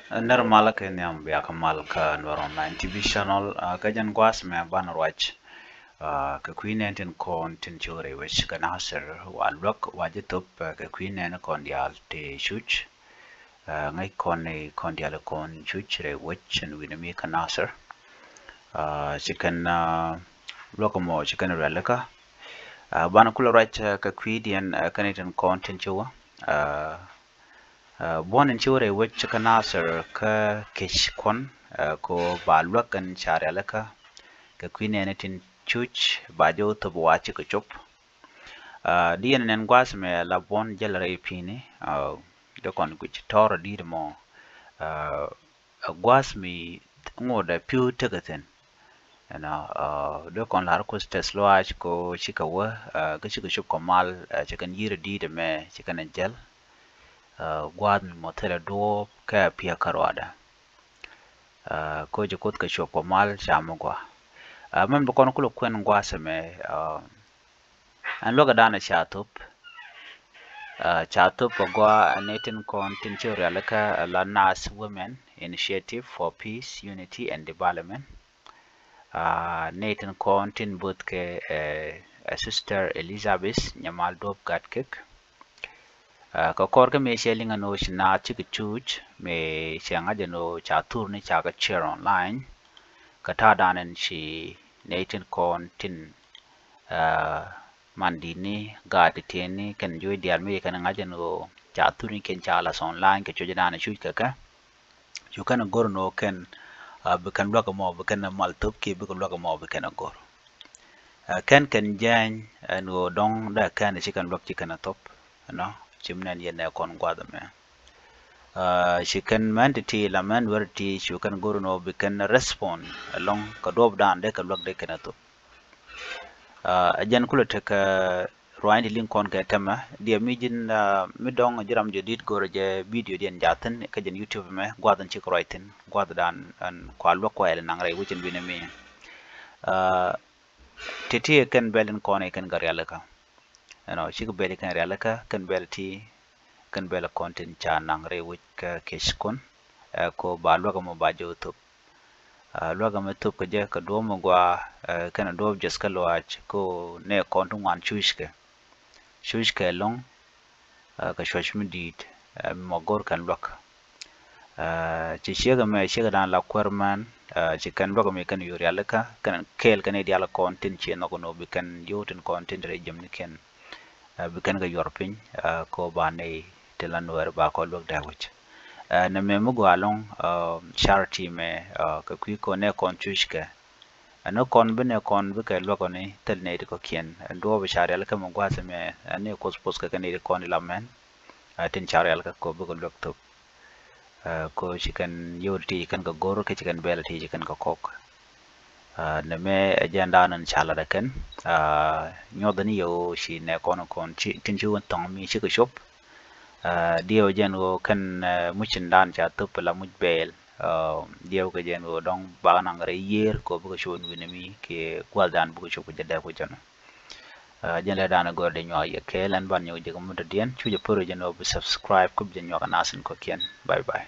Normal ke niam biya kamal ka nor online TV channel ka jan gwas me ban roach ka queen enten kon tin chore which ka nasir wa lok wa jitup ka queen en kon dial te shuch ngai kon dial kon shuch re which and winami ka nasir chicken lokomo chicken relaka ban kula roach ka queen kaniten kon tin chwa bon and chure which canasser ka kish kon ko ba luakan charelaka ka queen anything chuch ba jo to watch ko chop dien nen gwas me la bon jelre pini do kon guch tor di mo gwas mi ngoda piu tegaten do kon lar ko teslo ach ko chikawa ka chiko chop ko mal chikan yire di de me chikan gel gwad mi motela do ka pia karwada ko je kot ka shop ko mal chamu gwa men bo kon kulo kwen gwa seme an loga dana chatop gwa netin kon tin chori alaka la nas women initiative for peace unity and development netin kon tin but ke sister Elizabeth nyamal dop gatkek ka korga me sharing no na chikuchuch me shanga jeno chatur ni chaga share online ka ta danen shi netin kon tin mandini ga diteni kan joy dial me kan ngajeno chatur ni ken chala online ke choja dana shu ka yu kan gor no ken bukan loga mo bukan maltup ki bukan loga mo bukan gor kan jan no dong da kan shi kan lok kan top no chimnan yene kon gwada me she can mandate la man werti she can go no be can respond along ka dob dan de ka lok de kana to ajan kula te ka roin link kon ka tema dia mi jin mi dong jiram jodit gor je video den jaten ka jen youtube me gwadan ci ko roitin gwada dan an kwa lok ko ele nang ray wucin bine mi tete kan belen kon e kan gar yalla ka shi ko bele kan yalla ka kan belti kan bela content cha nang re wik ka keshkon ko ba loga mo ba jo tup loga me tup ka je ka do mo gwa kana do jes ka loach ko ne kontu wan chushke long ka shosh mi dit mo gor kan lok ci shega me shega dan la kwerman ci kan loga me kan yuri alaka kan kel kan di ala content ci no no bi kan yotin content re jam ni ken bi kan ga yorpin ko ba ne telan wer ba ko lok da wich na me mugo along charity me ka kwi ko ne kon chushke ano kon bene kon bi ka lok ne tel ne ko kien do be share al ka mo gwa se me ne ko spos ka ne kon la men tin share al ka ko bi ko lok to ko chikan yorti kan ka goro ke chikan bela ti chikan ka kok na me agenda nan chala da kan nyodani yo shi ne kon tin ju tong mi shi ko shop điều gen go kan mucin dan cha tup la muj bel điều ke gen go dong ba nang re yer ko bu ko shon wini mi ke gwal dan bu ko shop jada ko jana jen la dan go de nyo ye ke lan ban nyo je ko mu de dien chu je poro je no subscribe ko je nyo ka nasin ko kien bye bye